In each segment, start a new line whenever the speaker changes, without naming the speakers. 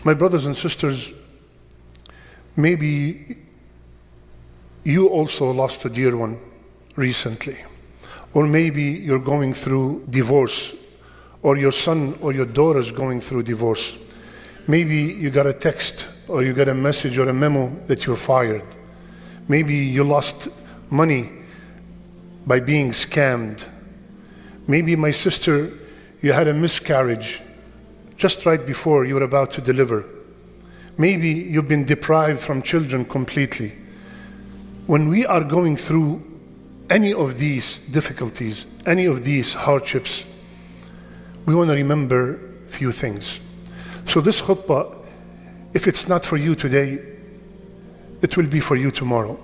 My brothers and sisters, maybe you also lost a dear one recently. Or maybe you're going through divorce, or your son or your daughter is going through divorce. Maybe you got a text or you got a message or a memo that you're fired. Maybe you lost money by being scammed. Maybe, my sister, you had a miscarriage just right before you were about to deliver. Maybe you've been deprived from children completely. When we are going through any of these difficulties, any of these hardships, we want to remember a few things. So this khutbah, if it's not for you today, it will be for you tomorrow.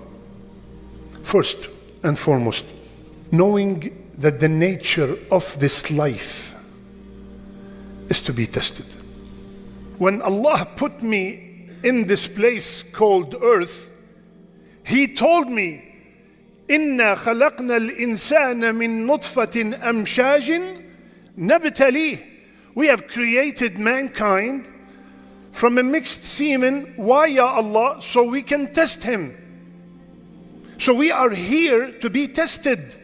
First and foremost, knowing that the nature of this life is to be tested. When Allah put me in this place called earth, He told me, إِنَّا خَلَقْنَا الْإِنسَانَ مِن نُطْفَةٍ أَمْشَاجٍ نَبْتَلِيهِ. We have created mankind from a mixed semen. Why, Ya Allah? So we can test him. So we are here to be tested.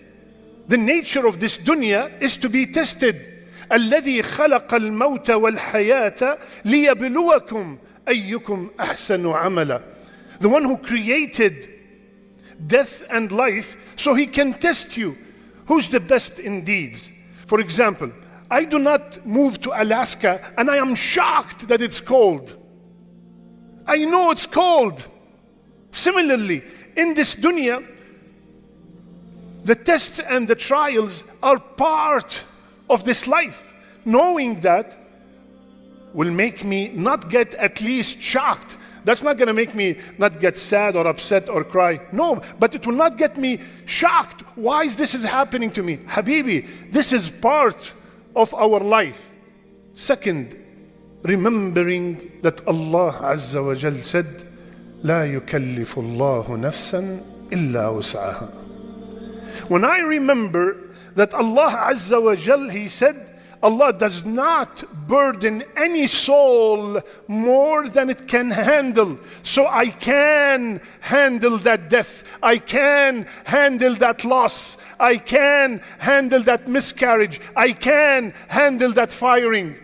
The nature of this dunya is to be tested. الذي خلق الموت والحياة ليبلوكم أيكم أحسن عملا. The one who created death and life so He can test you. Who's the best in deeds? For example, I do not move to Alaska and I am shocked that it's cold. I know it's cold. Similarly, in this dunya, the tests and the trials are part of this life. Knowing that will make me not get at least shocked. That's not going to make me not get sad or upset or cry. No, but it will not get me shocked. Why is this happening to me? Habibi, this is part of our life. Second, remembering that Allah Azza wa Jal said, لا يكلف الله نفسا إلا وسعها. When I remember that Allah Azza wa Jal, He said, Allah does not burden any soul more than it can handle. So I can handle that death. I can handle that loss. I can handle that miscarriage. I can handle that firing.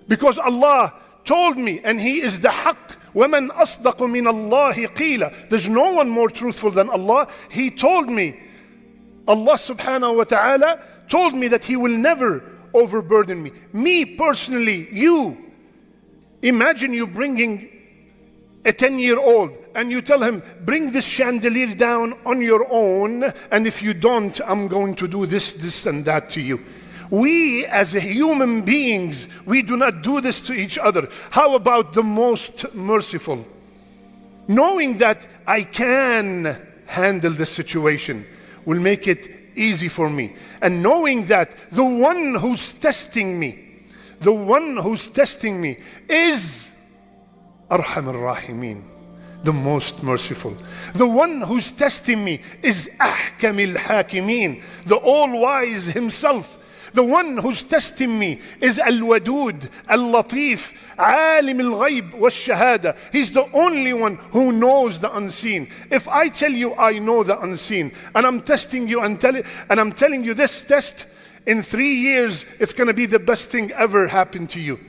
Because Allah told me, and He is the haqq. وَمَنْ أَصْدَقُ مِنَ اللَّهِ قِيلًا. There's no one more truthful than Allah. He told me, Allah subhanahu wa ta'ala told me that He will never overburden me. Me personally, you. Imagine you bringing a 10-year-old and you tell him, bring this chandelier down on your own, and if you don't, I'm going to do this, this and that to you. We as human beings, we do not do this to each other. How about the most merciful? Knowing that I can handle the situation will make it easy for me. And knowing that the one who's testing me, is Arham ar-Rahimin, the most merciful. The one who's testing me is Ahkam al-Hakimin, the all-wise Himself. The one who's testing me is Al-Wadud, Al-Latif, Alim al-Ghayb wal-Shahada. He's the only one who knows the unseen. If I tell you I know the unseen, and I'm testing you and I'm telling you this test, in 3 years, it's going to be the best thing ever happened to you.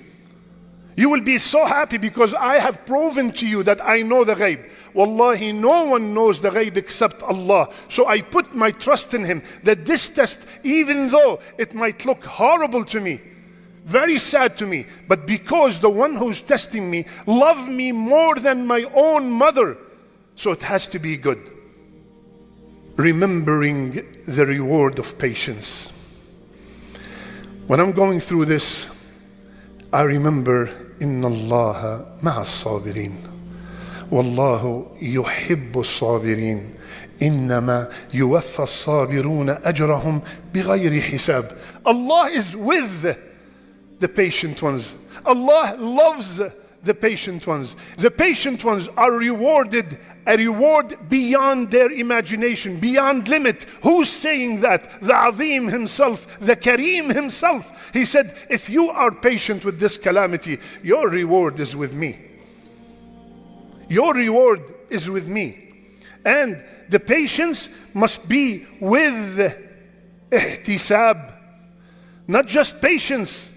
You will be so happy because I have proven to you that I know the ghaib. Wallahi, no one knows the ghaib except Allah. So I put my trust in Him that this test, even though it might look horrible to me, very sad to me, but because the one who's testing me loves me more than my own mother, so it has to be good. Remembering the reward of patience. When I'm going through this, I remember إن الله مع الصابرين والله يحب الصابرين إنما يوفى الصابرون أجرهم بغير حساب. Allah is with the patient ones. Allah loves The patient ones. The patient ones are rewarded a reward beyond their imagination, beyond limit. Who's saying that? The Azim himself, the Kareem himself. He said, if you are patient with this calamity, your reward is with me. Your reward is with me. And the patience must be with ihtisab, not just patience.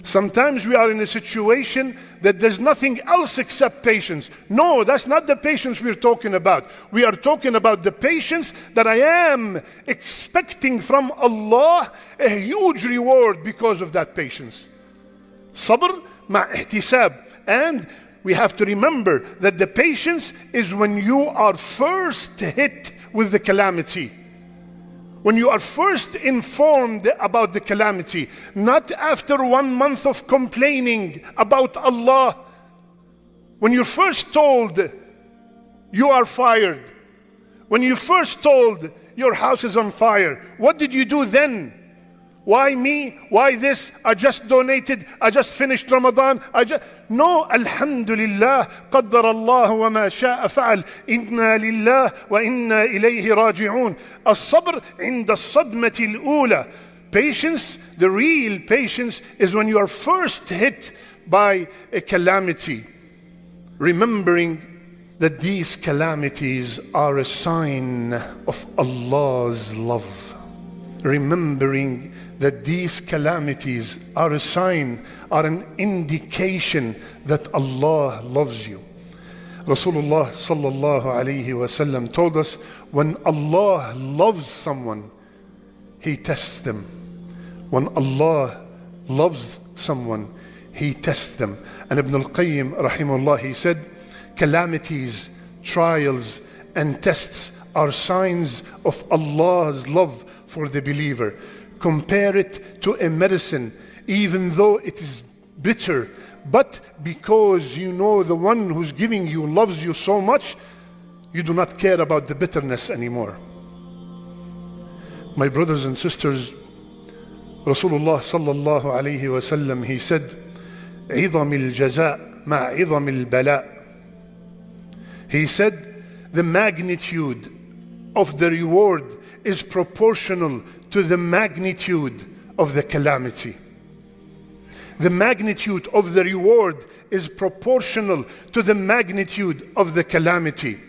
Sometimes we are in a situation that there's nothing else except patience. No, that's not the patience we're talking about. We are talking about the patience that I am expecting from Allah a huge reward because of that patience. Sabr ma ihtisab. And we have to remember that the patience is when you are first hit with the calamity. When you are first informed about the calamity, not after 1 month of complaining about Allah. When you're first told you are fired, when you first told your house is on fire, what did you do then? Why me? Why this? I just donated. I just finished Ramadan. No, alhamdulillah, qaddar Allah wa ma sha'a fa'al. Inna lillah wa inna ilayhi raji'un. As-sabr inda as-sadmati al-ula. Patience, the real patience, is when you are first hit by a calamity. Remembering that these calamities are a sign of Allah's love. Remembering that these calamities are a sign, are an indication that Allah loves you. Rasulullah sallallahu alayhi wasallam told us, when Allah loves someone, He tests them. When Allah loves someone, He tests them. And Ibn al-Qayyim rahimahullah, he said, calamities, trials and tests are signs of Allah's love for the believer. Compare it to a medicine, even though it is bitter, but because you know the one who's giving you loves you so much, you do not care about the bitterness anymore. My brothers and sisters, Rasulullah sallallahu alayhi wasallam, he said, عظم الجزاء مع عظم البلاء. He said, the magnitude of the reward is proportional to the magnitude of the calamity. The magnitude of the reward is proportional to the magnitude of the calamity.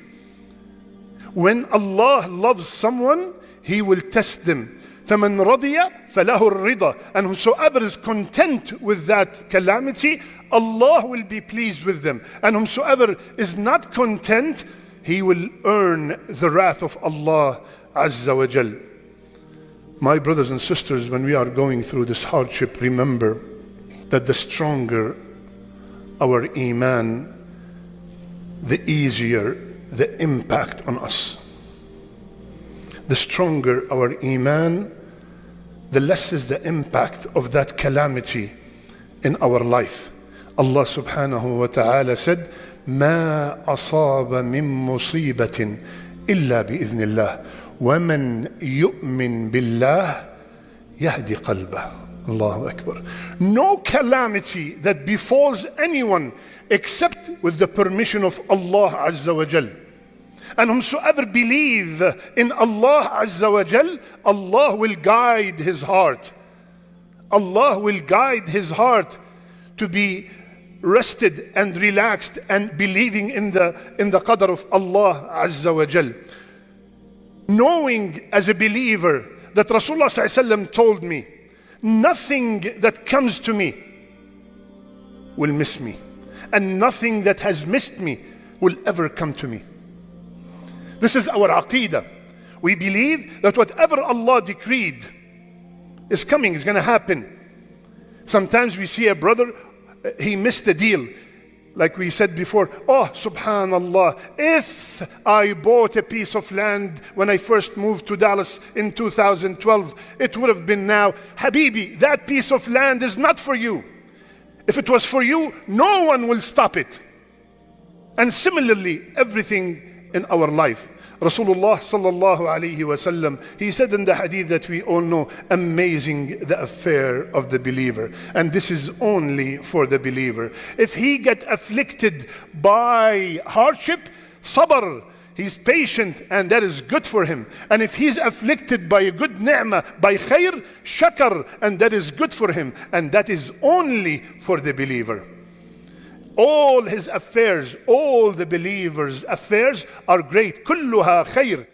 When Allah loves someone, He will test them. فَمَنْ رَضِيَ فَلَهُ الرِّضَى. And whosoever is content with that calamity, Allah will be pleased with them. And whosoever is not content, he will earn the wrath of Allah Azza wa Jal. My brothers and sisters, when we are going through this hardship, remember that the stronger our iman, the easier the impact on us. The stronger our iman, the less is the impact of that calamity in our life. Allah subhanahu wa ta'ala said, ما أصاب من مصيبة إلا بإذن الله ومن يؤمن بالله يهدي قلبه. Allahu Akbar. No calamity that befalls anyone except with the permission of Allah Azza wa Jal. And whomsoever believe in Allah Azza wa Jal, Allah will guide his heart. Allah will guide his heart to be rested and relaxed and believing in the qadr of Allah Azza wa Jal. Knowing as a believer that Rasulullah Sallallahu Alaihi Wasallam told me, nothing that comes to me will miss me, and nothing that has missed me will ever come to me. This is our aqeedah. We believe that whatever Allah decreed is coming, is going to happen. Sometimes we see a brother, he missed a deal. Like we said before, oh, subhanallah, if I bought a piece of land when I first moved to Dallas in 2012, it would have been now. Habibi, that piece of land is not for you. If it was for you, no one will stop it. And similarly, everything in our life. Rasulullah sallallahu alayhi wasallam, he said in the hadith that we all know, amazing the affair of the believer. And this is only for the believer. If he get afflicted by hardship, sabr, he's patient, and that is good for him. And if he's afflicted by a good ni'mah, by khair, shakar, and that is good for him. And that is only for the believer. All his affairs, all the believers' affairs are great. كلها خير.